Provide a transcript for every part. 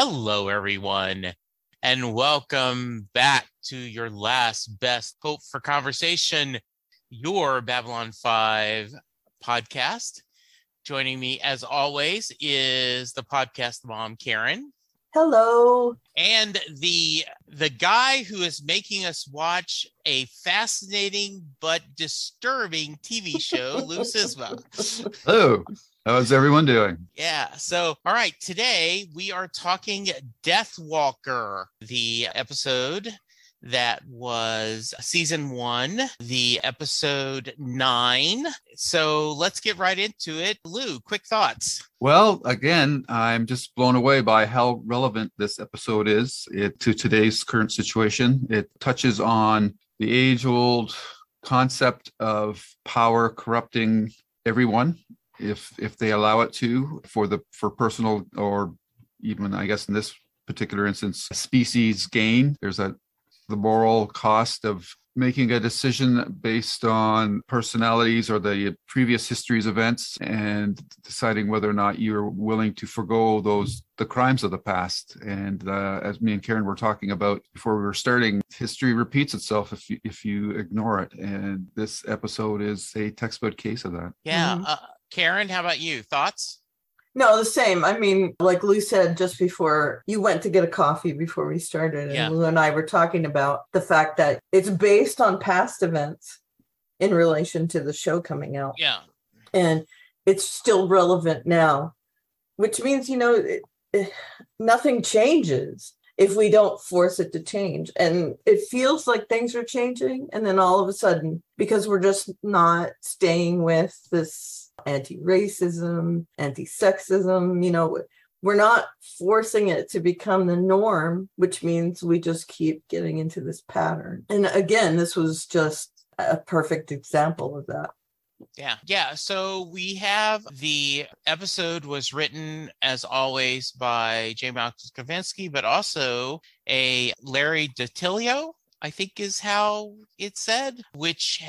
Hello, everyone, and welcome back to your last best hope for conversation, your Babylon 5 podcast. Joining me, as always, is the podcast mom, Karen. Hello. And the guy who is making us watch a fascinating but disturbing TV show, Lou Sisma. Hello. How's everyone doing? Yeah. So, all right. Today we are talking Deathwalker, the episode that was season 1, the episode 9. So let's get right into it. Lou, quick thoughts. Well, again, I'm just blown away by how relevant this episode is to today's current situation. It touches on the age-old concept of power corrupting everyone if they allow it to for personal, or even, I guess in this particular instance, species gain. There's the moral cost of making a decision based on personalities or the previous history's events and deciding whether or not you're willing to forgo the crimes of the past. And as me and Karen were talking about before we were starting, history repeats itself if you ignore it. And this episode is a textbook case of that. Yeah. Mm-hmm. Karen, how about you? Thoughts? No, the same. I mean, like Lou said just before, you went to get a coffee before we started, and Lou and I were talking about the fact that it's based on past events in relation to the show coming out. Yeah. And it's still relevant now, which means, nothing changes if we don't force it to change. And it feels like things are changing. And then all of a sudden, because we're just not staying with this anti-racism, anti-sexism, we're not forcing it to become the norm, which means we just keep getting into this pattern. And again, this was just a perfect example of that. Yeah. So we have the episode was written, as always, by J. Malcolm Kavinsky, but also a Larry DiTilio, I think is how it's said, which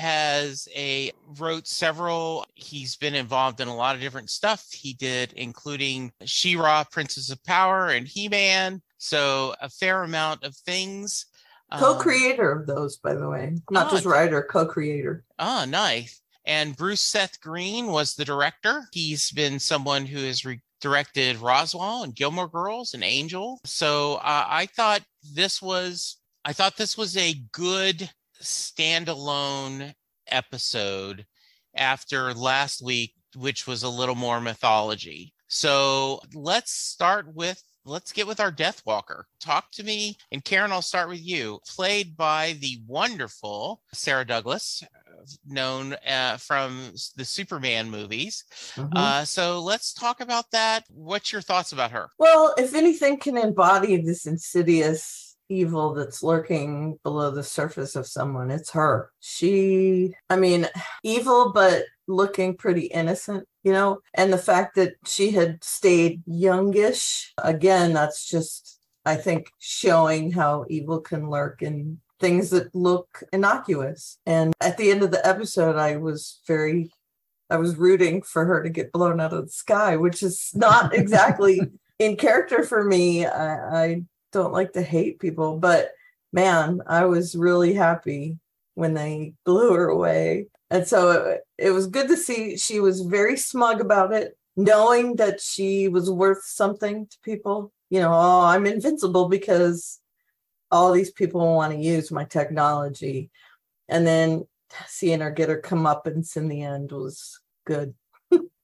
wrote several. He's been involved in a lot of different stuff. He did, including She-Ra, Princess of Power, and He-Man. So a fair amount of things. Co-creator of those, by the way, not just writer, co-creator. Oh, nice. And Bruce Seth Green was the director. He's been someone who has directed Roswell and Gilmore Girls and Angel. So I thought this was a good standalone episode after last week, which was a little more mythology. So let's get with our Deathwalker. Talk to me. And Karen, I'll start with you. Played by the wonderful Sarah Douglas, known from the Superman movies. Mm-hmm. So let's talk about that. What's your thoughts about her? Well, if anything can embody this insidious evil that's lurking below the surface of someone, it's her. Evil, but looking pretty innocent, and the fact that she had stayed youngish, again, that's just, I think, showing how evil can lurk in things that look innocuous. And at the end of the episode, I was rooting for her to get blown out of the sky, which is not exactly in character for me. I don't like to hate people, but man, I was really happy when they blew her away. And so it was good to see. She was very smug about it, knowing that she was worth something to people. I'm invincible because all these people want to use my technology. And then seeing her get her comeuppance in the end was good.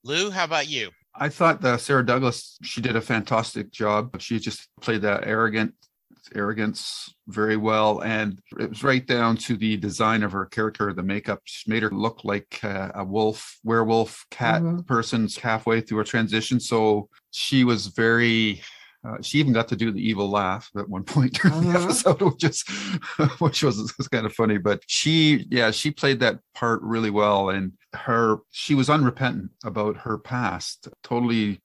Lou, how about you? I thought that Sarah Douglas, she did a fantastic job. She just played that arrogance very well. And it was right down to the design of her character, the makeup. She made her look like a werewolf, cat person halfway through her transition. So she was very... she even got to do the evil laugh at one point during the episode, which was kind of funny. But she played that part really well, and she was unrepentant about her past. Totally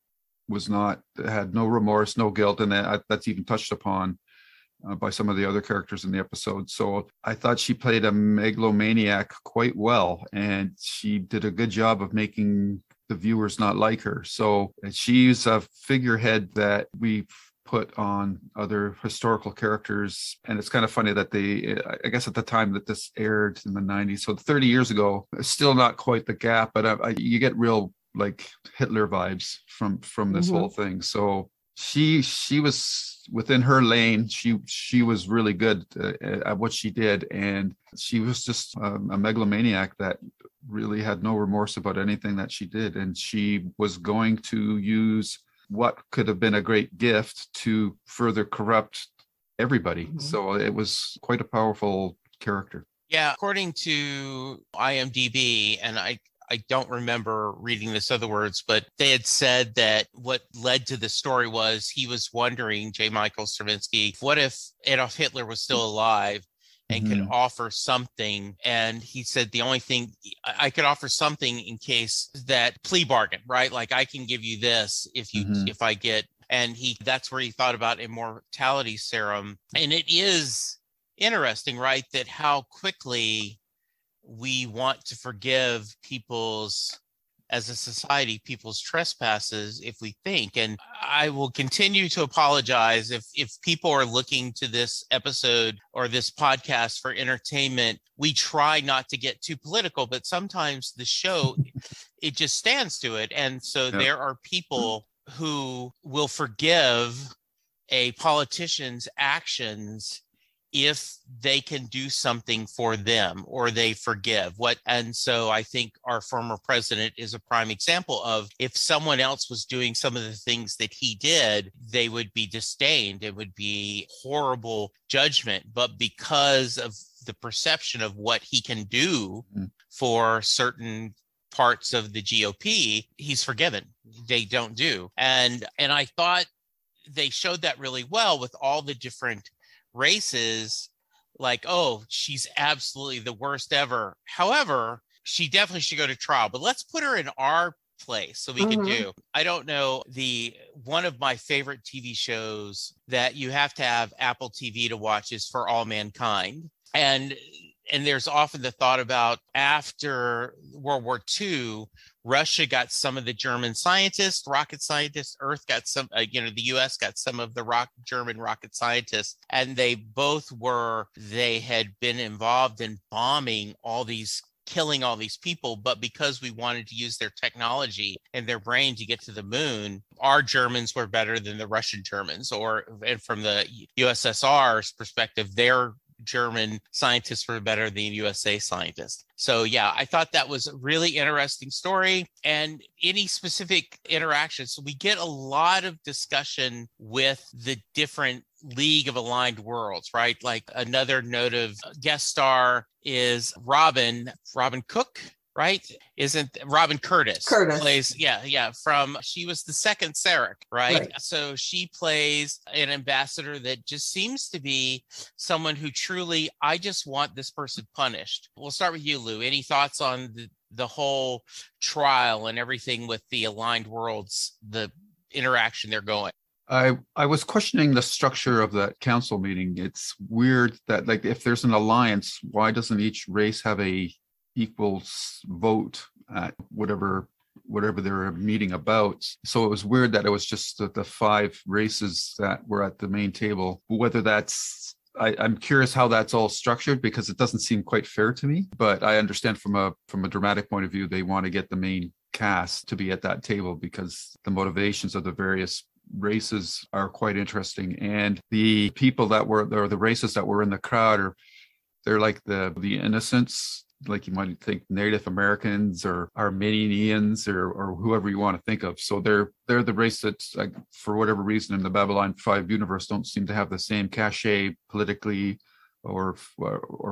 had no remorse, no guilt, and that's even touched upon by some of the other characters in the episode. So I thought she played a megalomaniac quite well, and she did a good job of making the viewers not like her. So she's a figurehead that we put on other historical characters. And it's kind of funny that I guess at the time that this aired in the 90s, so 30 years ago, it's still not quite the gap, but you get real like Hitler vibes from this whole thing. So she was within her lane. She was really good at what she did, and she was just a megalomaniac that really had no remorse about anything that she did, and she was going to use what could have been a great gift to further corrupt everybody. So it was quite a powerful character. Yeah, according to IMDb, and I don't remember reading this other words, but they had said that what led to the story was he was wondering, J. Michael Straczynski, what if Adolf Hitler was still alive and could offer something? And he said, the only thing I could offer something in case that plea bargain, right? Like I can give you this if I get, and that's where he thought about immortality serum. And it is interesting, right? That how quickly we want to forgive as a society, people's trespasses if we think. And I will continue to apologize if people are looking to this episode or this podcast for entertainment. We try not to get too political, but sometimes the show, it just stands to it. And so there are people who will forgive a politician's actions if they can do something for them or they forgive and so I think our former president is a prime example of, if someone else was doing some of the things that he did, they would be disdained. It would be horrible judgment, but because of the perception of what he can do for certain parts of the GOP, he's forgiven. They don't do. And I thought they showed that really well with all the different races. Like, oh, she's absolutely the worst ever. However, she definitely should go to trial, but let's put her in our place so we can do. I don't know, one of my favorite TV shows that you have to have Apple TV to watch is For All Mankind. And there's often the thought about, after World War II, Russia got some of the German scientists, rocket scientists. Earth got some, the U.S. got some of the German rocket scientists. And they had been involved in killing all these people. But because we wanted to use their technology and their brain to get to the moon, our Germans were better than the Russian Germans, and from the USSR's perspective, their German scientists were better than USA scientists. So yeah, I thought that was a really interesting story. And any specific interactions, so we get a lot of discussion with the different League of Aligned Worlds, right? Like another note of guest star is Robin Cook, right? Isn't Robin Curtis plays, she was the second Sarek, right? So she plays an ambassador that just seems to be someone who truly, I just want this person punished. We'll start with you, Lou. Any thoughts on the whole trial and everything with the Aligned Worlds, the interaction they're going? I was questioning the structure of that council meeting. It's weird that, like, if there's an alliance, why doesn't each race have a equal vote at whatever they're meeting about? So it was weird that it was just the 5 races that were at the main table. Whether that's, I'm curious how that's all structured, because it doesn't seem quite fair to me. But I understand from a dramatic point of view, they want to get the main cast to be at that table because the motivations of the various races are quite interesting. And the people that were, or the races that were in the crowd, they're like the innocents, like you might think Native Americans or Armenians or whoever you want to think of. So they're the race that's, like, for whatever reason in the Babylon 5 universe, don't seem to have the same cachet politically or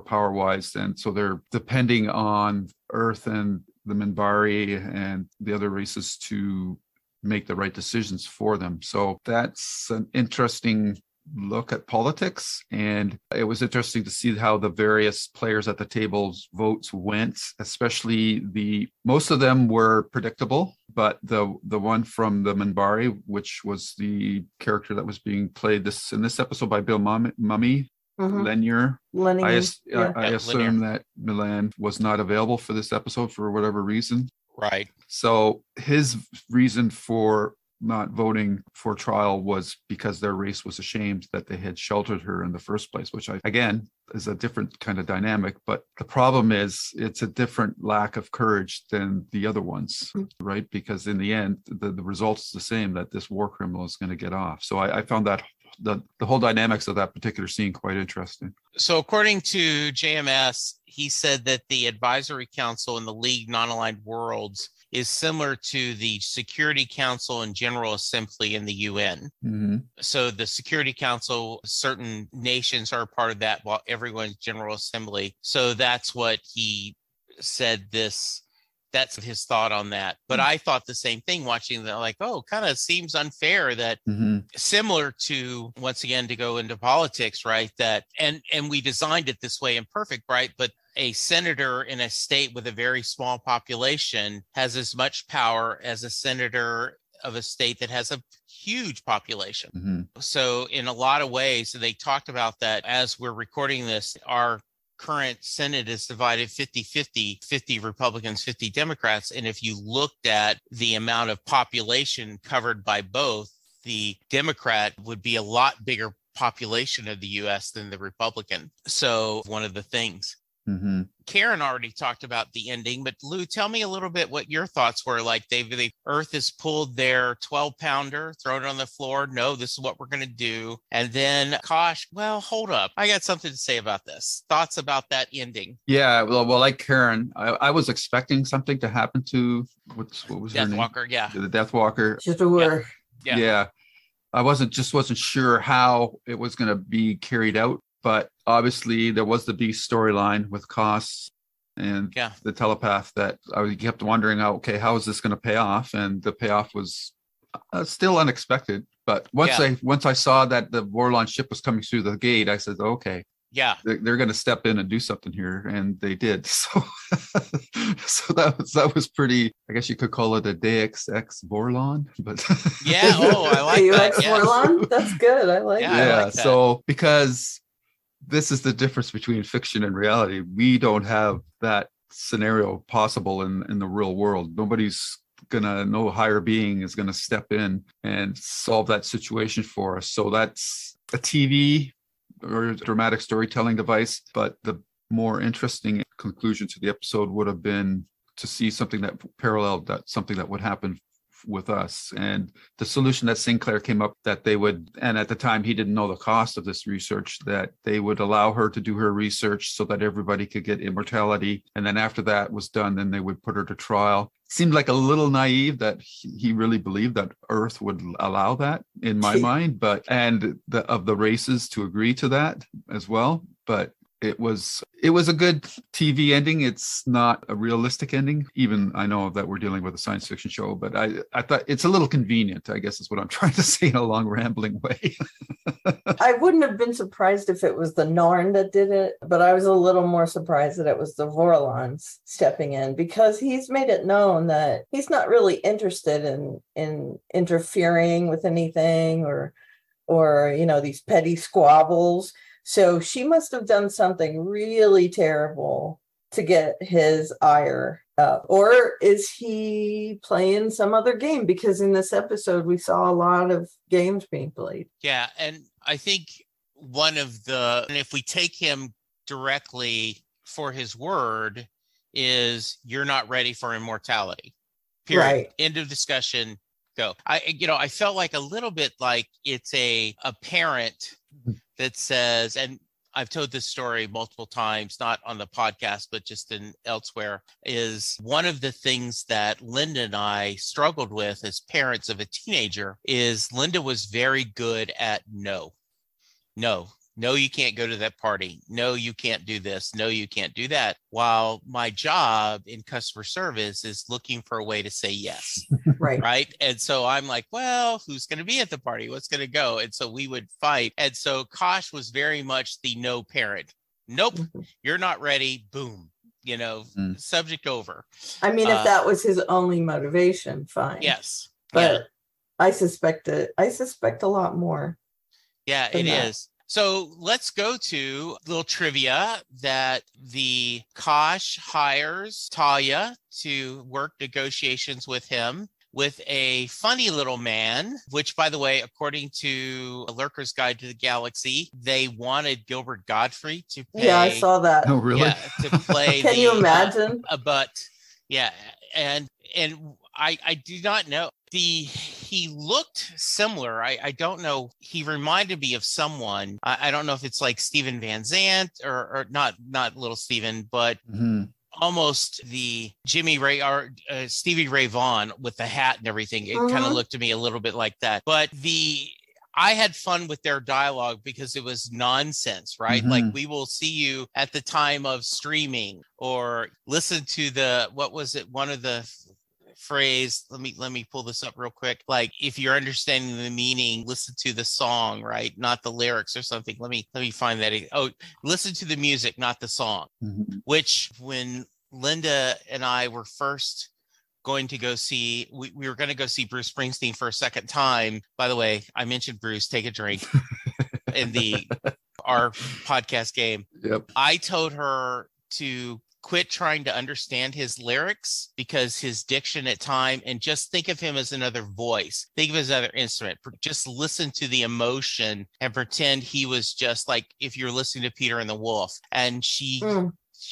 power wise. And so they're depending on Earth and the Minbari and the other races to make the right decisions for them. So that's an interesting look at politics, and it was interesting to see how the various players at the table's votes went. Especially most of them were predictable, but the one from the Minbari, which was the character that was being played in this episode by Bill Mummy, Lenier. I assume that Milan was not available for this episode for whatever reason. Right. So his reason for not voting for trial was because their race was ashamed that they had sheltered her in the first place, which again is a different kind of dynamic. But the problem is it's a different lack of courage than the other ones, right? Because in the end, the result is the same, that this war criminal is going to get off. So I found that the whole dynamics of that particular scene quite interesting. So according to JMS, he said that the Advisory Council in the League Non-Aligned Worlds is similar to the Security Council and General Assembly in the UN. Mm-hmm. So the Security Council, certain nations are part of that, while everyone's General Assembly. So that's what he said that's his thought on that. But I thought the same thing watching that, like, oh, kind of seems unfair that similar to, once again, to go into politics, right? That, and we designed it this way imperfect, right? But a senator in a state with a very small population has as much power as a senator of a state that has a huge population. Mm-hmm. So in a lot of ways, they talked about that as we're recording this, our current Senate is divided 50-50, 50 Republicans, 50 Democrats. And if you looked at the amount of population covered by both, the Democrat would be a lot bigger population of the US than the Republican. So one of the things. Mm-hmm. Karen already talked about the ending, but Lou, tell me a little bit what your thoughts were. Like the Earth has pulled their 12-pounder, thrown it on the floor. No, this is what we're going to do. And then Kosh, well, hold up. I got something to say about this. Thoughts about that ending? Yeah, well, like Karen, I was expecting something to happen to what was her name? Deathwalker, yeah. The Deathwalker. Jha'dur. Yeah. I wasn't sure how it was going to be carried out. But obviously, there was the beast storyline with Kosh and the telepath that I kept wondering, okay, how is this going to pay off? And the payoff was still unexpected. But once I saw that the Vorlon ship was coming through the gate, I said, okay, they're going to step in and do something here, and they did. So, so that was pretty. I guess you could call it a Deus Ex Vorlon, but I like that. Vorlon? That's good. I like that. Yeah. I like that. So because this is the difference between fiction and reality. We don't have that scenario possible in the real world. No higher being is gonna step in and solve that situation for us. So that's a TV or dramatic storytelling device. But the more interesting conclusion to the episode would have been to see something that paralleled something that would happen with us. And the solution that Sinclair came up, that they would, and at the time he didn't know the cost of this research, that they would allow her to do her research so that everybody could get immortality. And then after that was done, then they would put her to trial. Seemed like a little naive that he really believed that Earth would allow that, in my mind, of the races to agree to that as well. But it was a good TV ending. It's not a realistic ending. Even I know that we're dealing with a science fiction show, but I thought it's a little convenient, I guess is what I'm trying to say in a long rambling way. I wouldn't have been surprised if it was the Norn that did it, but I was a little more surprised that it was the Vorlons stepping in, because he's made it known that he's not really interested in interfering with anything or these petty squabbles. So she must have done something really terrible to get his ire up. Or is he playing some other game? Because in this episode, we saw a lot of games being played. Yeah. And I think and if we take him directly for his word, is you're not ready for immortality. Period. Right. End of discussion. Go. I felt like a little bit like it's a parent that says, and I've told this story multiple times, not on the podcast, but just elsewhere, is one of the things that Linda and I struggled with as parents of a teenager is Linda was very good at no, you can't go to that party. No, you can't do this. No, you can't do that. While my job in customer service is looking for a way to say yes. Right. Right. And so I'm like, well, who's going to be at the party? What's going to go? And so we would fight. And so Kosh was very much the no parent. Nope, you're not ready. Boom. Subject over. I mean, if that was his only motivation, fine. Yes. But I suspect a lot more. Yeah, it is. So let's go to a little trivia that the Kosh hires Talia to work negotiations with him. with a funny little man, which, by the way, according to A Lurker's Guide to the Galaxy, they wanted Gilbert Godfrey to play. Yeah, I saw that. Oh, really? Yeah, to play. Can you imagine? But yeah, and I do not know. He looked similar. I don't know. He reminded me of someone. I don't know if it's like Steven Van Zandt or not little Steven, but almost the Jimmy Ray or Stevie Ray Vaughan with the hat and everything. It kind of looked to me a little bit like that. But I had fun with their dialogue because it was nonsense, right? Like, we will see you at the time of streaming, or listen to what was it? One of the phrase, let me pull this up real quick. Like, if you're understanding the meaning, listen to the song, right? Not the lyrics or something. Let me find that. Oh, listen to the music, not the song. Which, when Linda and I were first going to go see, we were going to go see Bruce Springsteen for a second time. By the way, I mentioned Bruce, take a drink in our podcast game. Yep. I told her to quit trying to understand his lyrics because his diction at time, and just think of him as another voice. Think of him as another instrument. Just listen to the emotion and pretend he was just like if you're listening to Peter and the Wolf. And she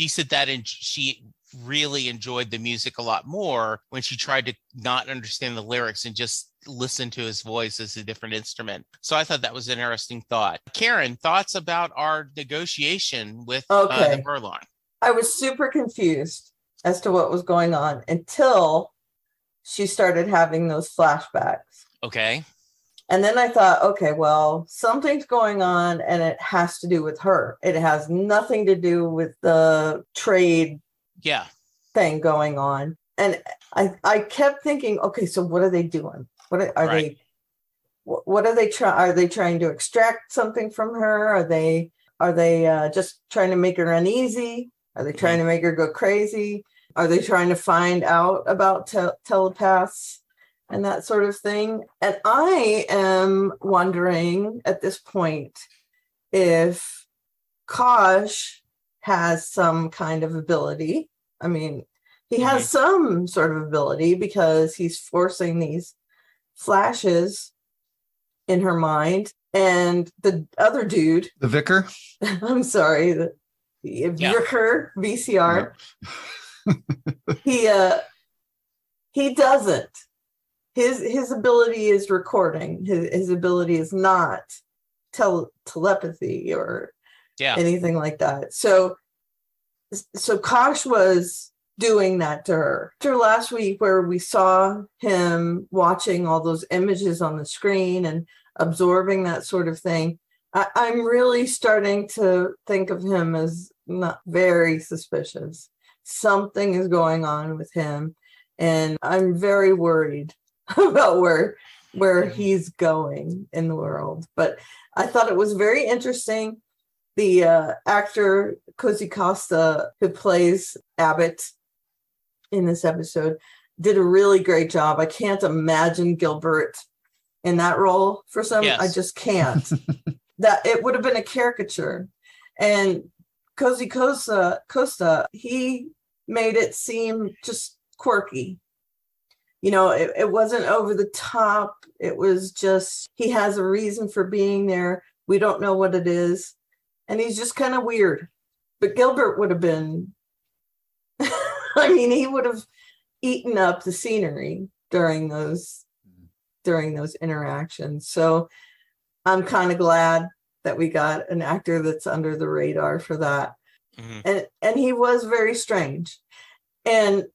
said that, and she really enjoyed the music a lot more when she tried to not understand the lyrics and just listen to his voice as a different instrument. So I thought that was an interesting thought. Karen, thoughts about our negotiation with the Verlon? I was super confused as to what was going on until she started having those flashbacks. Okay. And then I thought, okay, well, something's going on and it has to do with her. It has nothing to do with the trade thing going on. And I kept thinking, okay, so what are they doing? What are they are they trying to extract something from her? Are they just trying to make her uneasy? Are they trying to make her go crazy? Are they trying to find out about telepaths and that sort of thing? And I am wondering at this point if Kosh has some kind of ability. I mean, he has some sort of ability because he's forcing these flashes in her mind. And the other dude, the vicar, I'm sorry, the vicar, VCR, he doesn't. His ability is recording. His ability is not telepathy or anything like that. So Kosh was doing that to her. After last week, where we saw him watching all those images on the screen and absorbing that sort of thing, I'm really starting to think of him as not very suspicious. Something is going on with him, and I'm very worried about where he's going in the world. But I thought it was very interesting. The actor Cozy Costa, who plays Abbott in this episode, did a really great job. I can't imagine Gilbert in that role for some. I just can't. That it would have been a caricature. And Cozy Costa, he made it seem just quirky. You know, it wasn't over the top. It was just, he has a reason for being there. We don't know what it is. And he's just kind of weird. But Gilbert would have been, I mean, he would have eaten up the scenery during those interactions. So I'm kind of glad that we got an actor that's under the radar for that. And he was very strange. And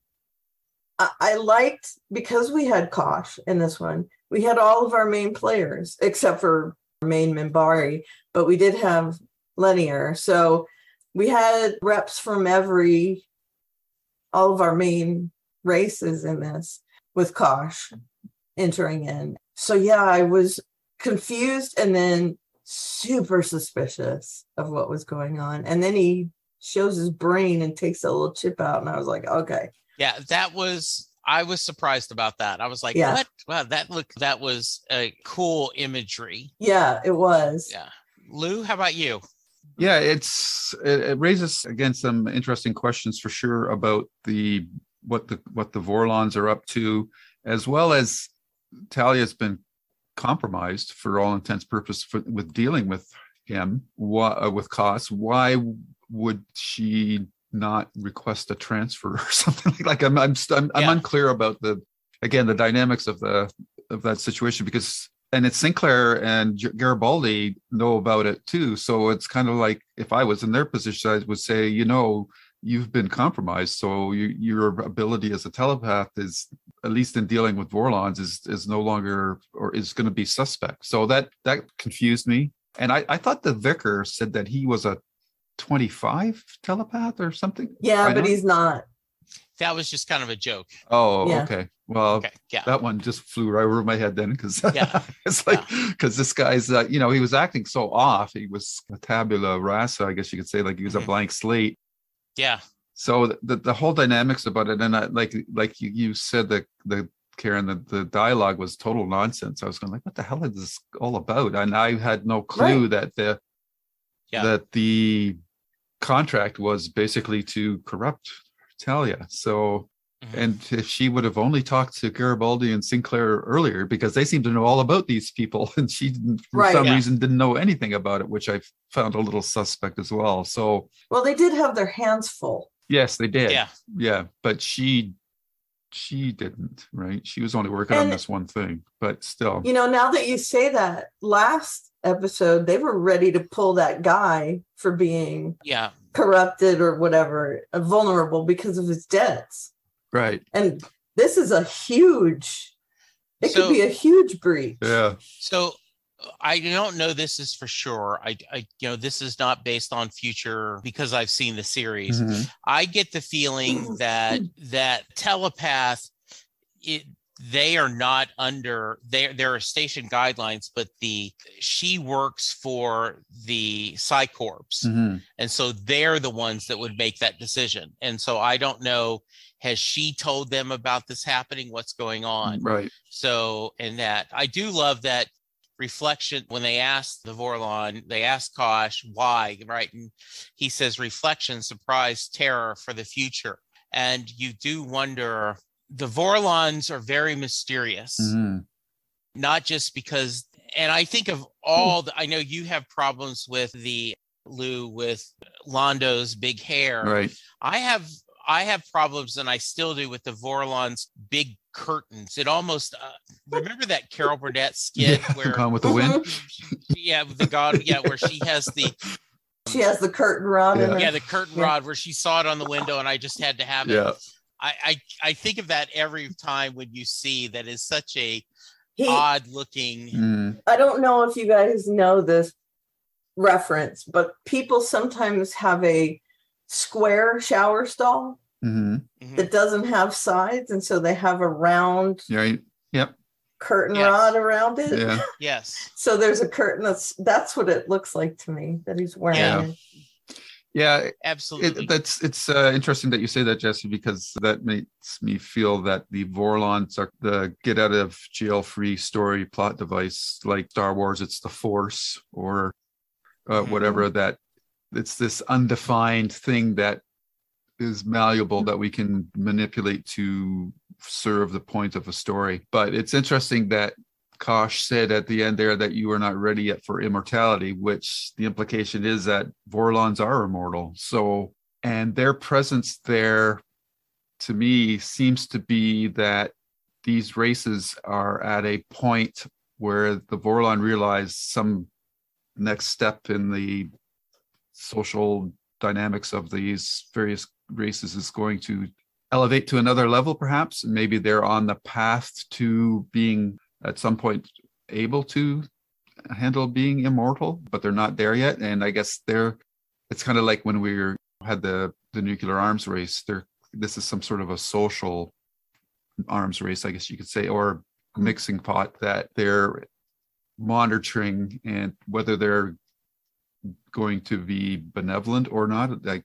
I liked, because we had Kosh in this one, we had all of our main players except for main Minbari, but we did have Linear. So we had reps from all of our main races in this with Kosh entering in. So yeah, I was confused and then super suspicious of what was going on. And then he shows his brain and takes a little chip out. And I was like, okay. Yeah, I was surprised about that. I was like, what? Wow, that was a cool imagery. Yeah, it was. Yeah. Lou, how about you? Yeah, it raises again some interesting questions for sure about what the Vorlons are up to, as well as Talia's been compromised for all intents purposes with dealing with him, with Kosh. Why would she not request a transfer or something I'm unclear about the dynamics of that situation, because and it's Sinclair and Garibaldi know about it too. So it's kind of like, if I was in their position, I would say, you've been compromised. So your ability as a telepath is, at least in dealing with Vorlons, is no longer, or is going to be suspect. So that confused me. And I thought the vicar said that he was a 25 telepath or something. Yeah, but he's not. That was just kind of a joke. Oh, yeah. Okay. Well, okay. Yeah. That one just flew right over my head then, because it's like, because this guy's, he was acting so off. He was a tabula rasa, I guess you could say, like he was a blank slate. Yeah. So the whole dynamics about it, and I, like you said, that Karen, the dialogue was total nonsense. I was going like, what the hell is this all about? And I had no clue that the contract was basically to corrupt Talia. So, and if she would have only talked to Garibaldi and Sinclair earlier, because they seem to know all about these people, and she for some reason didn't know anything about it, which I found a little suspect as well. So, well, they did have their hands full. Yes, they did. Yeah, but she didn't, right? She was only working on this one thing, but still. Now that you say that, last episode they were ready to pull that guy for being corrupted or whatever, vulnerable because of his debts. Right. And this is could be a huge breach. Yeah. So I don't know this is for sure. I this is not based on future, because I've seen the series. Mm-hmm. I get the feeling that telepath, they are not under, there are station guidelines, but she works for the Psycorps. Mm-hmm. And so they're the ones that would make that decision. And so I don't know, has she told them about this happening? What's going on? Right. So, and that I do love that reflection when they asked the Vorlon, they asked Kosh why, right? And he says, reflection, surprise, terror for the future. And you do wonder, the Vorlons are very mysterious, not just because, and I think of all I know you have problems with Lou, with Londo's big hair. Right. I have problems, and I still do, with the Vorlons' big curtains. It almost remember that Carol Burnett skit where Gone with the Wind. Where she has the curtain rod. The curtain rod, where she saw it on the window, and I just had to have it. Yeah. I think of that every time when you see that is such a odd looking. I don't know if you guys know this reference, but people sometimes have a square shower stall that doesn't have sides, and so they have a round curtain rod around it. Yeah. Yes. So there's a curtain that's what it looks like to me that he's wearing. Yeah, absolutely. It's interesting that you say that, Jesse, because that makes me feel that the Vorlons are the get out of jail free story plot device, like Star Wars. It's the Force or whatever, that it's this undefined thing that is malleable that we can manipulate to serve the point of a story. But it's interesting that Kosh said at the end there that you are not ready yet for immortality, which the implication is that Vorlons are immortal. So, and their presence there, to me, seems to be that these races are at a point where the Vorlon realize some next step in the social dynamics of these various races is going to elevate to another level, perhaps. Maybe they're on the path to being at some point able to handle being immortal, but they're not there yet. And I guess it's kind of like when we had the nuclear arms race. This is some sort of a social arms race, I guess you could say, or mixing pot that they're monitoring, and whether they're going to be benevolent or not, I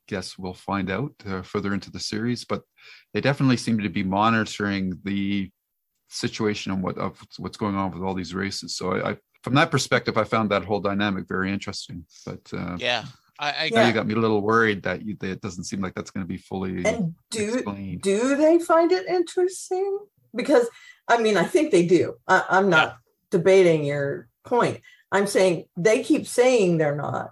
guess we'll find out further into the series. But they definitely seem to be monitoring the situation and what's going on with all these races. So I from that perspective, I found that whole dynamic very interesting. But now you got me a little worried that it doesn't seem like that's going to be fully and explained. Do they find it interesting? because I mean, I think they do. I'm not debating your point. I'm saying they keep saying they're not.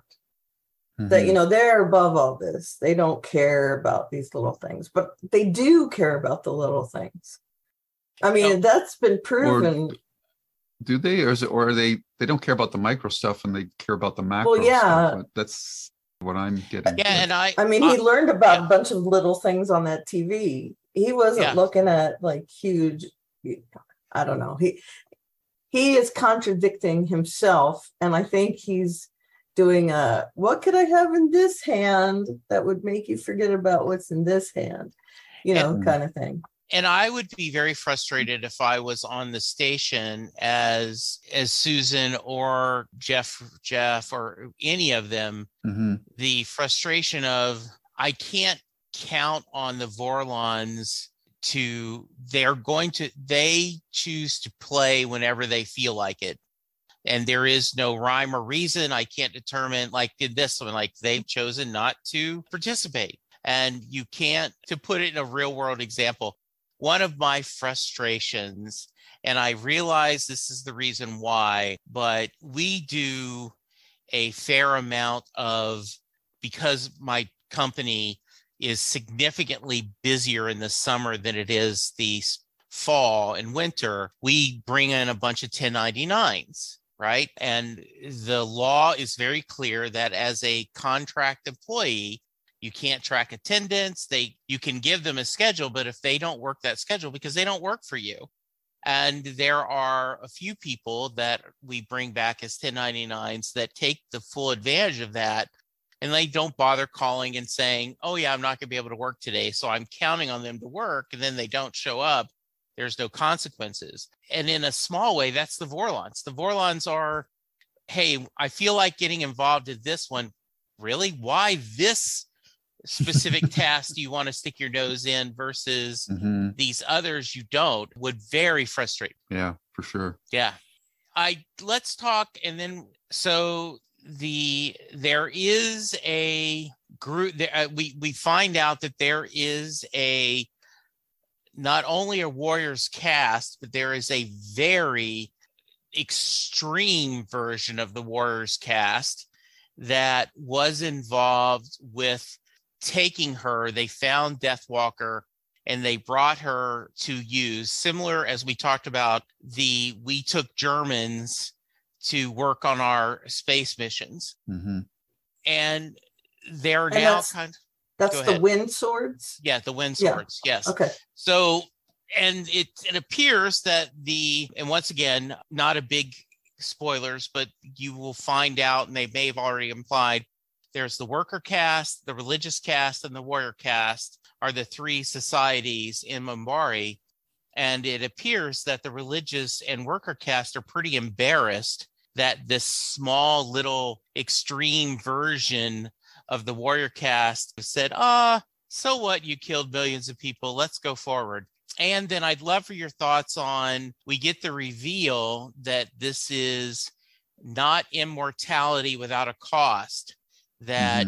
That, they're above all this. They don't care about these little things, but they do care about the little things. I mean, that's been proven. Do they, or are they don't care about the micro stuff and they care about the macro stuff? That's what I'm getting. Yeah, and I mean, he learned about a bunch of little things on that TV. He wasn't looking at like huge, I don't know. He is contradicting himself, and I think he's doing what could I have in this hand that would make you forget about what's in this hand, kind of thing. And I would be very frustrated if I was on the station as Susan or Jeff or any of them. The frustration of I can't count on the Vorlons they choose to play whenever they feel like it. And there is no rhyme or reason. I can't determine, like in this one, like they've chosen not to participate. And you can't, to put it in a real world example, one of my frustrations, and I realize this is the reason why, but we do a fair amount because my company is significantly busier in the summer than it is the fall and winter, we bring in a bunch of 1099s. Right. And the law is very clear that as a contract employee, you can't track attendance. You can give them a schedule, but if they don't work that schedule, because they don't work for you. And there are a few people that we bring back as 1099s that take the full advantage of that. And they don't bother calling and saying, oh, yeah, I'm not going to be able to work today, so I'm counting on them to work. And then they don't show up. There's no consequences. And in a small way, that's the Vorlons. The Vorlons are, hey, I feel like getting involved in this one. Really? Why this specific task do you want to stick your nose in versus these others you don't? Would very frustrate. Yeah, for sure. Yeah. Let's talk. And then, so there is a group, we find out that there is not only a Warriors cast, but there is a very extreme version of the Warriors cast that was involved with taking her. They found Deathwalker and they brought her to use, similar as we talked about we took Germans to work on our space missions. And they're now That's the wind swords? Yeah, the wind swords. Yeah. Yes. Okay. So, and it appears that and once again, not a big spoilers, but you will find out, and they may have already implied, there's the worker caste, the religious caste, and the warrior caste are the three societies in Minbari. And it appears that the religious and worker caste are pretty embarrassed that this small little extreme version of the warrior caste said, so what, you killed millions of people, let's go forward. And then I'd love for your thoughts on, we get the reveal that this is not immortality without a cost, that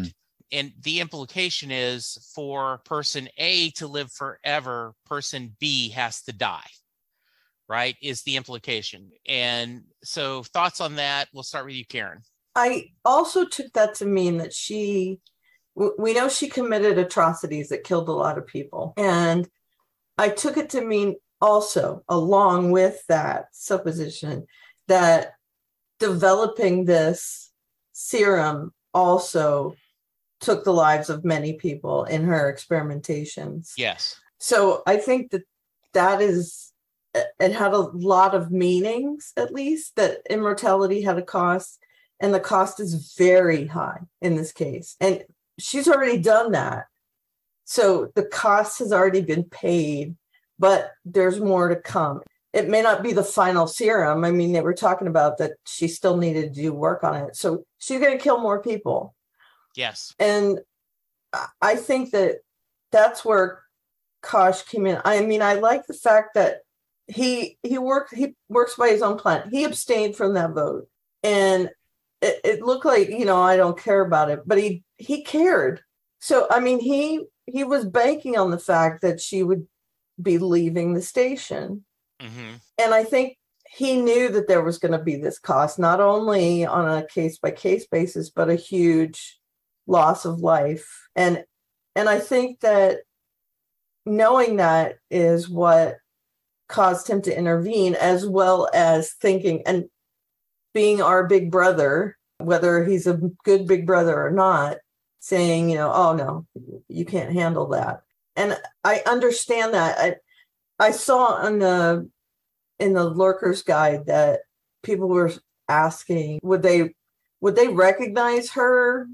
and the implication is for person A to live forever, person B has to die, right, is the implication. And so thoughts on that? We'll start with you, Karen. I also took that to mean that we know she committed atrocities that killed a lot of people. And I took it to mean also, along with that supposition, that developing this serum also took the lives of many people in her experimentations. Yes. So I think that is, it had a lot of meanings, at least, that immortality had a cost. And the cost is very high in this case. And she's already done that. So the cost has already been paid, but there's more to come. It may not be the final serum. I mean, they were talking about that she still needed to do work on it. So she's going to kill more people. Yes. And I think that's where Kosh came in. I mean, I like the fact that he works by his own plan. He abstained from that vote. And it looked like, I don't care about it, but he cared. So, I mean, he was banking on the fact that she would be leaving the station. Mm-hmm. And I think he knew that there was going to be this cost, not only on a case-by-case basis, but a huge loss of life. And I think that knowing that is what caused him to intervene, as well as thinking and being our big brother, whether he's a good big brother or not, saying, oh no, you can't handle that. And I understand that. I saw in the Lurker's Guide that people were asking, would they recognize her?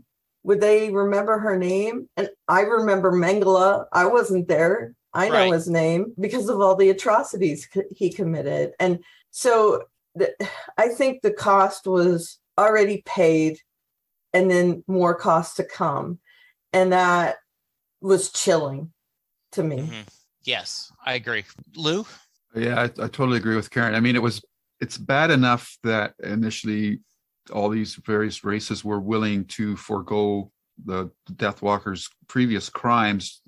Would they remember her name? And I remember Mengele. I wasn't there. I know his name because of all the atrocities he committed. And so I think the cost was already paid and then more cost to come. And that was chilling to me. Mm-hmm. Yes, I agree. Lou? Yeah, I totally agree with Karen. I mean, it's bad enough that initially all these various races were willing to forego the Deathwalker's previous crimes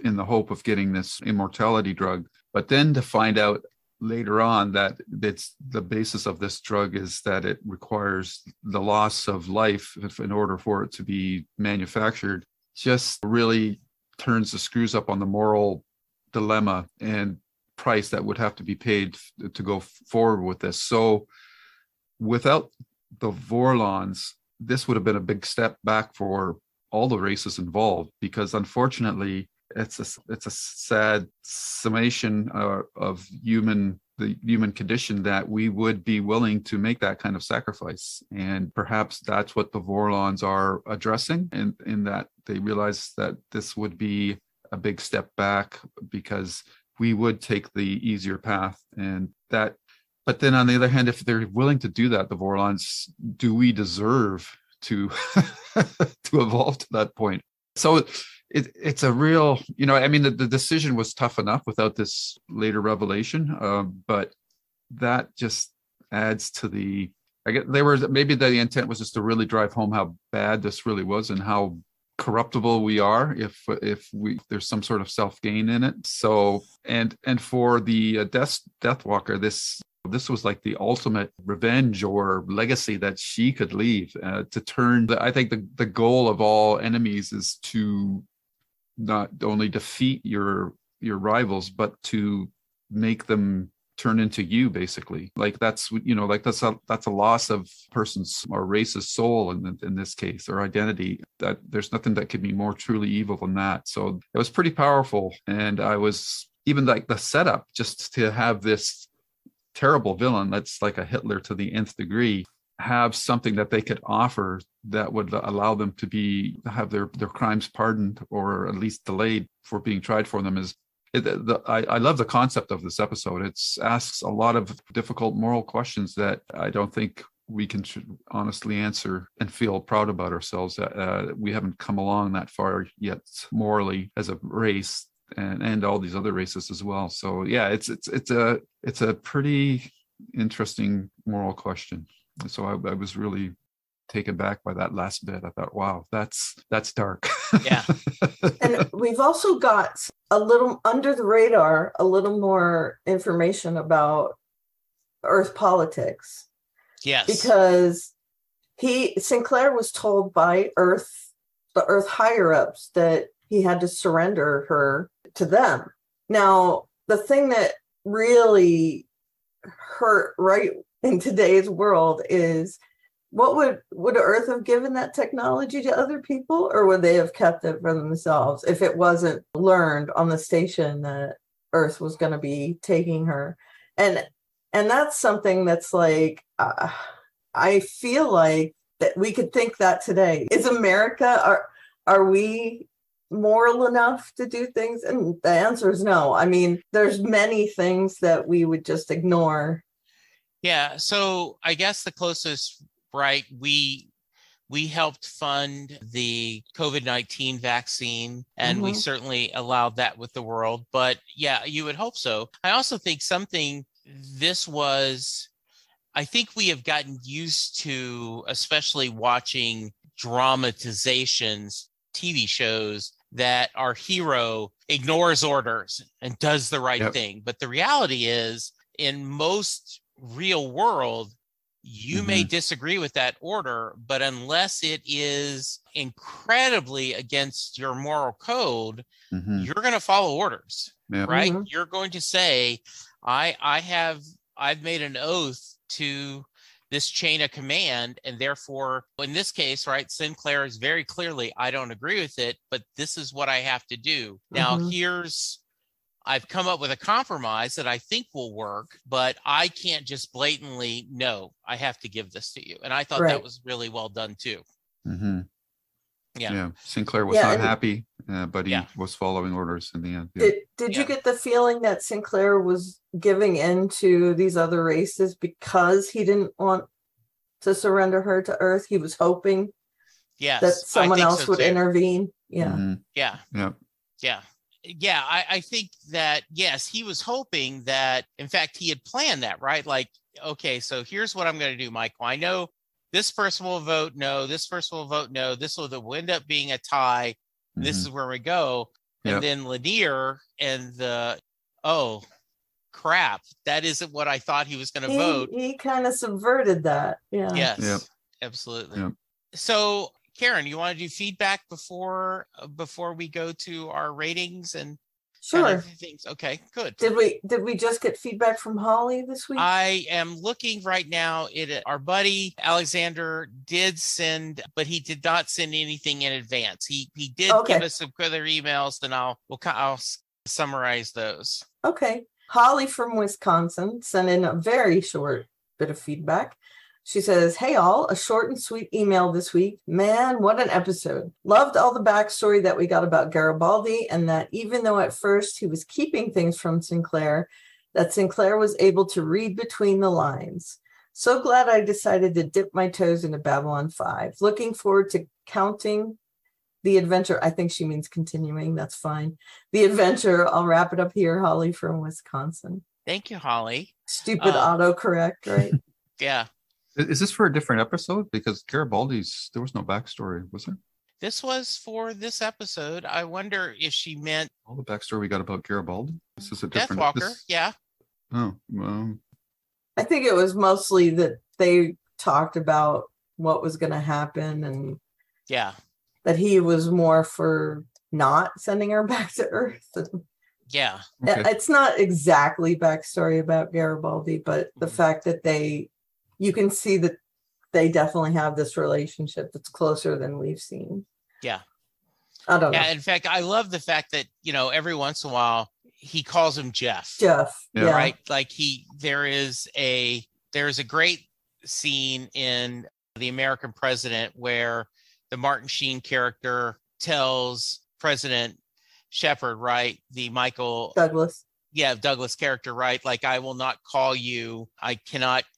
in the hope of getting this immortality drug. But then to find out later on that it's the basis of this drug is that it requires the loss of life in order for it to be manufactured, just really turns the screws up on the moral dilemma and price that would have to be paid to go forward with this. So without the Vorlons, this would have been a big step back for all the races involved, because unfortunately it's a sad summation of the human condition that we would be willing to make that kind of sacrifice. And perhaps that's what the Vorlons are addressing, in that they realize that this would be a big step back because we would take the easier path. And that, but then on the other hand, if they're willing to do that, the Vorlons, do we deserve to to evolve to that point? So it's a real, I mean, the decision was tough enough without this later revelation, but that just adds to the, I guess maybe the intent was just to really drive home how bad this really was and how corruptible we are if there's some sort of self-gain in it. So and for the Deathwalker, this was like the ultimate revenge or legacy that she could leave, to turn I think the goal of all enemies is to not only defeat your rivals, but to make them turn into you, basically. Like that's a loss of person's or race's soul in this case, or identity. That there's nothing that could be more truly evil than that. So it was pretty powerful. And I was even like the setup just to have this terrible villain that's like a Hitler to the nth degree have something that they could offer that would allow them to have their crimes pardoned or at least delayed for being tried for them. I love the concept of this episode. It asks a lot of difficult moral questions that I don't think we can honestly answer and feel proud about ourselves. We haven't come along that far yet morally as a race, and all these other races as well. So yeah, it's a pretty interesting moral question. So I was really taken back by that last bit. I thought, wow, that's dark. Yeah. And we've also got a little under the radar, a little more information about Earth politics. Yes. Because Sinclair was told by the Earth higher ups, that he had to surrender her to them. Now, the thing that really hurt right in today's world is, what would Earth have given that technology to other people, or would they have kept it for themselves if it wasn't learned on the station that Earth was going to be taking her? And that's something that's like, I feel like that we could think that today. Is America, are we moral enough to do things? And the answer is no. I mean, there's many things that we would just ignore. Yeah. So I guess the closest, right, we helped fund the COVID-19 vaccine, and we certainly allowed that with the world. But yeah, you would hope so. I also think I think we have gotten used to, especially watching dramatizations, TV shows that our hero ignores orders and does the right Yep. thing. But the reality is, in most real world, you may disagree with that order, but unless it is incredibly against your moral code, you're going to follow orders, right? You're going to say, I've made an oath to this chain of command, and therefore, in this case, right, Sinclair is very clearly, I don't agree with it, but this is what I have to do. Now, I've come up with a compromise that I think will work, but I can't just blatantly, no, I have to give this to you. And I thought that was really well done too. Yeah. Sinclair was not happy, but he was following orders in the end. Did you get the feeling that Sinclair was giving in to these other races because he didn't want to surrender her to Earth? He was hoping that someone else would intervene. I think that, yes, he was hoping that, in fact, he had planned that, right? Like, okay, so here's what I'm going to do, Michael. I know this person will vote no, this person will vote no, this will end up being a tie. This is where we go. And then Lanier and oh, crap, that isn't what I thought he was going to vote. He kind of subverted that. Yeah. Yes, absolutely. So, Karen, you want to do feedback before we go to our ratings and things? Okay, good. Did we just get feedback from Holly this week? I am looking right now. Our buddy Alexander did send, but he did not send anything in advance. He did give us some other emails, then I'll summarize those. Okay. Holly from Wisconsin sent in a very short bit of feedback. She says, hey all, a short and sweet email this week. Man, what an episode. Loved all the backstory that we got about Garibaldi, and that even though at first he was keeping things from Sinclair, that Sinclair was able to read between the lines. So glad I decided to dip my toes into Babylon 5. Looking forward to counting the adventure. I think she means continuing. That's fine. The adventure. I'll wrap it up here. Holly from Wisconsin. Thank you, Holly. Stupid autocorrect, right? Yeah. Is this for a different episode? Because Garibaldi's, there was no backstory, was there? This was for this episode. I wonder if she meant all the backstory we got about Garibaldi. This is a different Deathwalker. Yeah. Oh, well. I think it was mostly that they talked about what was going to happen, and that he was more for not sending her back to Earth. Yeah. Okay. It's not exactly backstory about Garibaldi, but the fact that you can see that they definitely have this relationship that's closer than we've seen. Yeah. I don't know. In fact, I love the fact that, every once in a while he calls him Jeff. Jeff. Yeah. Right. Like there's a great scene in The American President where the Martin Sheen character tells President Shepard, right? The Michael Douglas. Yeah, Douglas character, right? Like, I will not call you.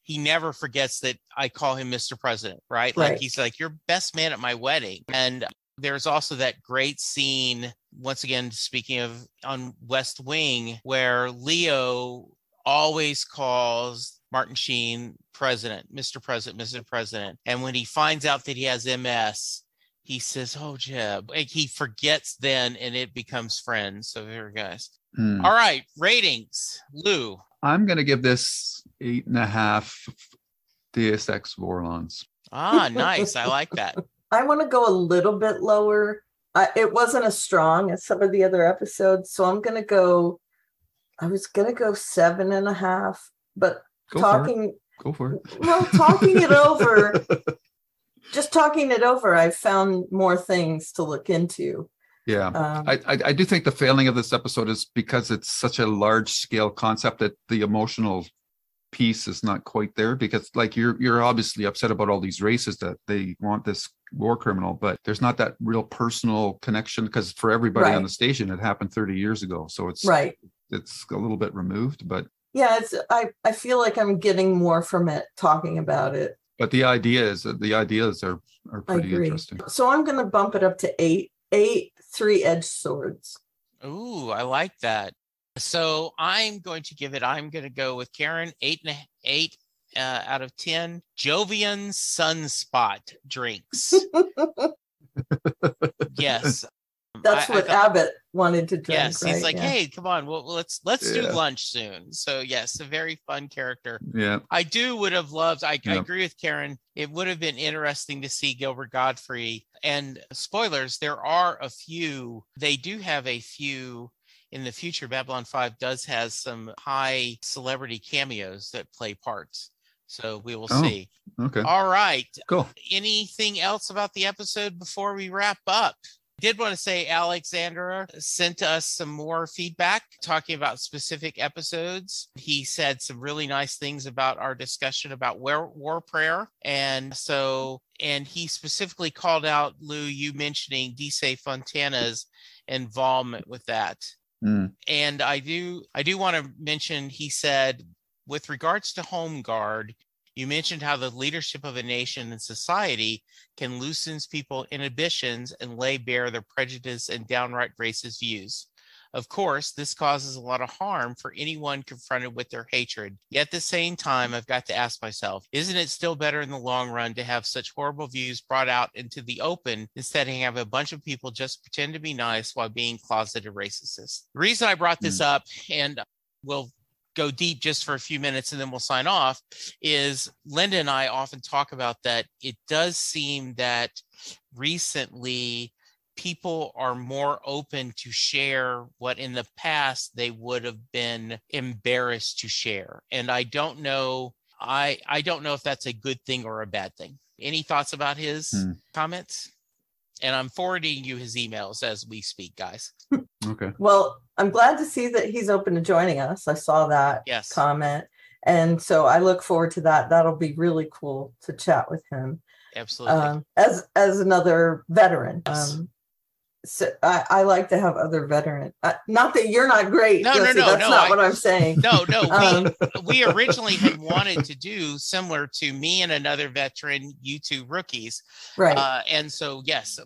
He never forgets that I call him Mr. President, right? Like, he's like, you're best man at my wedding. And there's also that great scene, once again, speaking of on West Wing, where Leo always calls Martin Sheen President, Mr. President, Mr. President. And when he finds out that he has MS, he says, oh, Jeb. Like, he forgets then, and it becomes friends. So here, guys. All right, ratings. Lou. I'm going to give this 8.5 Deus Ex Vorlons. Nice. I like that. I want to go a little bit lower. It wasn't as strong as some of the other episodes, so I was going to go 7.5, but Go for it. Well, talking it over, just talking it over, I found more things to look into. Yeah, I do think the failing of this episode is because it's such a large scale concept that the emotional piece is not quite there, because like you're obviously upset about all these races that they want this war criminal, but there's not that real personal connection, because for everybody on the station it happened 30 years ago, so it's a little bit removed. But yeah, I feel like I'm getting more from it talking about it. But the ideas are pretty interesting. So I'm going to bump it up to 8 three-edged swords. Ooh, I like that. So I'm going to go with Karen, 8 out of 10 Jovian Sunspot drinks. Yes. That's what Abbott wanted to drink. Yes, he's right? like, hey, come on, well, let's do lunch soon. So yes, a very fun character. Yeah, I would have loved. I agree with Karen. It would have been interesting to see Gilbert Godfrey. And spoilers, there are a few. They do have a few in the future. Babylon 5 does has some high celebrity cameos that play parts. So we will see. Okay. All right. Cool. Anything else about the episode before we wrap up? I did want to say Alexandra sent us some more feedback talking about specific episodes. He said some really nice things about our discussion about war prayer. And he specifically called out, Lou, you mentioning Dise Fontana's involvement with that. And I do want to mention, he said, with regards to Home Guard, you mentioned how the leadership of a nation and society can loosen people's inhibitions and lay bare their prejudice and downright racist views. Of course, this causes a lot of harm for anyone confronted with their hatred. Yet at the same time, I've got to ask myself, isn't it still better in the long run to have such horrible views brought out into the open instead of have a bunch of people just pretend to be nice while being closeted racists? The reason I brought this up, and we'll go deep just for a few minutes and then we'll sign off, is Linda and I often talk about that. It does seem that recently people are more open to share what in the past they would have been embarrassed to share. And I don't know if that's a good thing or a bad thing. Any thoughts about his comments? And I'm forwarding you his emails as we speak, guys. Okay. Well, I'm glad to see that he's open to joining us. I saw that comment. And so I look forward to that. That'll be really cool to chat with him. Absolutely. As another veteran. Yes. So I like to have other veterans. Not that you're not great. No, Jesse, that's not what I'm saying. No. We originally had wanted to do similar to me and another veteran, you two rookies. Right. And so, yes,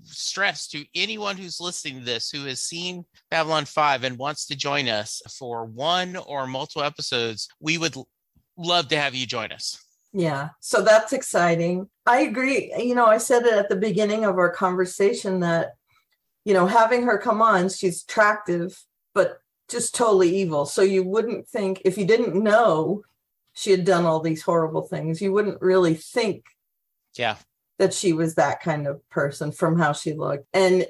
stress to anyone who's listening to this who has seen Babylon 5 and wants to join us for one or multiple episodes, we would love to have you join us. Yeah, so that's exciting. I agree. I said it at the beginning of our conversation that, having her come on, she's attractive, but just totally evil. So you wouldn't think, if you didn't know she had done all these horrible things, you wouldn't really think that she was that kind of person from how she looked. And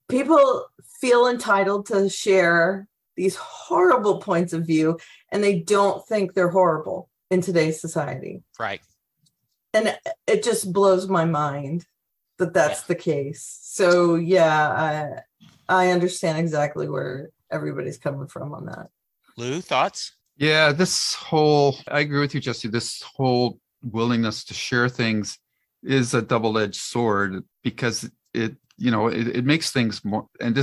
people feel entitled to share these horrible points of view, and they don't think they're horrible in today's society. Right. And it just blows my mind that that's the case. So I understand exactly where everybody's coming from on that. Lou, thoughts? Yeah, I agree with you, Jesse. This whole willingness to share things is a double-edged sword, because it makes things more, and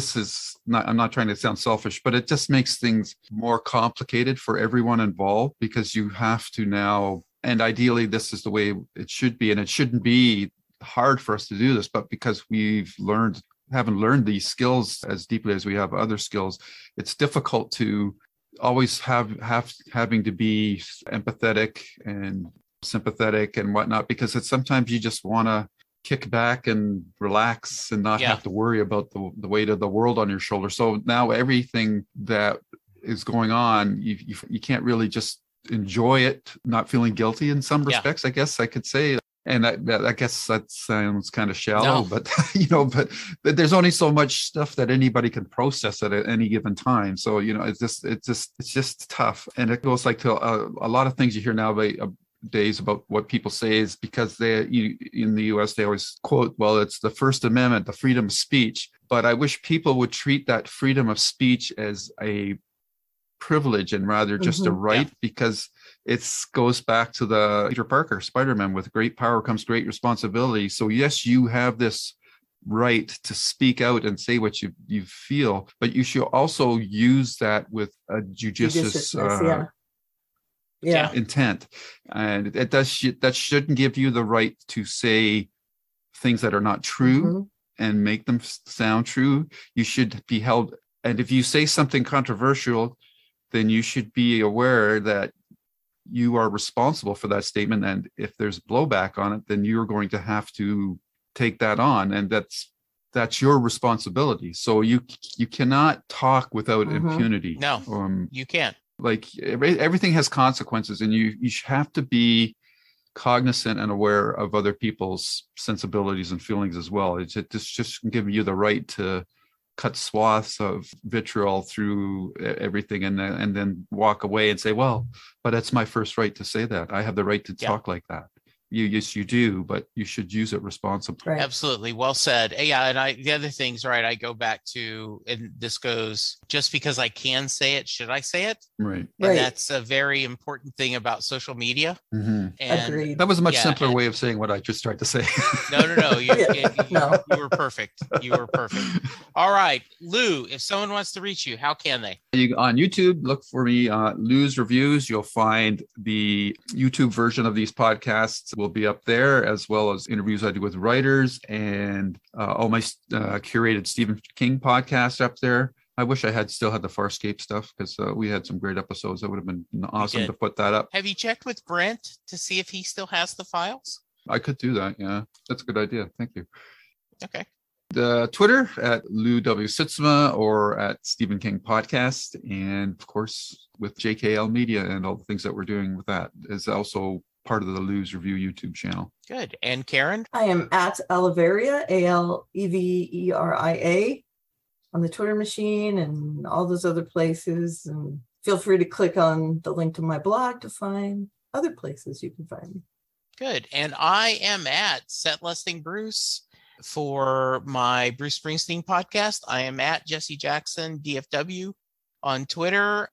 I'm not trying to sound selfish, but it just makes things more complicated for everyone involved, because you have to now, and ideally this is the way it should be, and it shouldn't be hard for us to do this, but because haven't learned these skills as deeply as we have other skills, it's difficult to always having to be empathetic and sympathetic and whatnot, because sometimes you just want to kick back and relax and not have to worry about the weight of the world on your shoulder. So now everything that is going on, you can't really just enjoy it, not feeling guilty in some respects, I guess I could say. And I guess that sounds kind of shallow, but but there's only so much stuff that anybody can process at any given time. So it's just tough, and it goes like to a lot of things you hear nowadays about what people say is because in the US they always quote, well, it's the First Amendment, the freedom of speech. But I wish people would treat that freedom of speech as a privilege and rather just a right, because it goes back to the Peter Parker Spider-Man, with great power comes great responsibility. So yes, you have this right to speak out and say what you feel, but you should also use that with a judicious intent. And that shouldn't give you the right to say things that are not true and make them sound true. You should be held, and if you say something controversial, then you should be aware that you are responsible for that statement. And if there's blowback on it, then you're going to have to take that on. And that's that's your responsibility. So you cannot talk without impunity. No, you can't. Like everything has consequences, and you have to be cognizant and aware of other people's sensibilities and feelings as well. It's just giving you the right to cut swaths of vitriol through everything and then walk away and say, well, but that's my first right to say that. I have the right to talk like that. Yes, you do, but you should use it responsibly. Right. Absolutely. Well said. Yeah. And the other things, right, I go back to, and this goes, just because I can say it, should I say it? Right. And that's a very important thing about social media. And Agreed. That was a much simpler way of saying what I just tried to say. No. You were perfect. You were perfect. All right, Lou, if someone wants to reach you, how can they? On YouTube, look for me, Lou's Reviews. You'll find the YouTube version of these podcasts will be up there, as well as interviews I do with writers and all my curated Stephen King podcasts up there. I wish I still had the Farscape stuff, because we had some great episodes. That would have been awesome to put that up. Have you checked with Brent to see if he still has the files? I could do that. Yeah, that's a good idea. Thank you. Okay. The Twitter at Lou W. Sitzma or at Stephen King Podcast. And of course, with JKL Media and all the things that we're doing with that is also part of the Lou's Review YouTube channel. Good. And Karen? I am at Aleveria, Aleveria, on the Twitter machine and all those other places. And feel free to click on the link to my blog to find other places you can find me. Good. And I am at Set Lusting Bruce for my Bruce Springsteen podcast. I am at Jesse Jackson DFW on Twitter.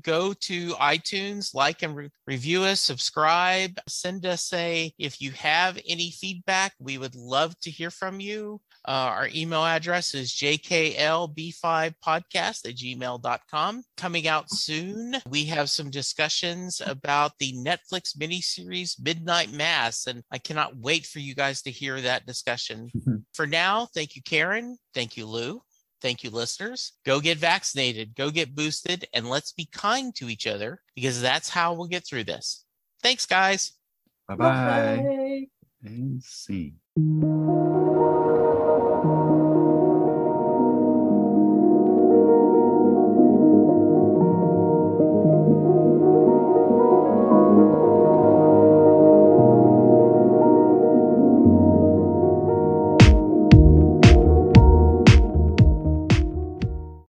Go to iTunes, like and review us, subscribe, send us if you have any feedback, we would love to hear from you. Our email address is jklb5podcast@gmail.com. Coming out soon, we have some discussions about the Netflix miniseries Midnight Mass, and I cannot wait for you guys to hear that discussion. For now, thank you, Karen. Thank you, Lou. Thank you, listeners. Go get vaccinated, go get boosted, and let's be kind to each other, because that's how we'll get through this. Thanks, guys. Bye-bye. Bye. And see.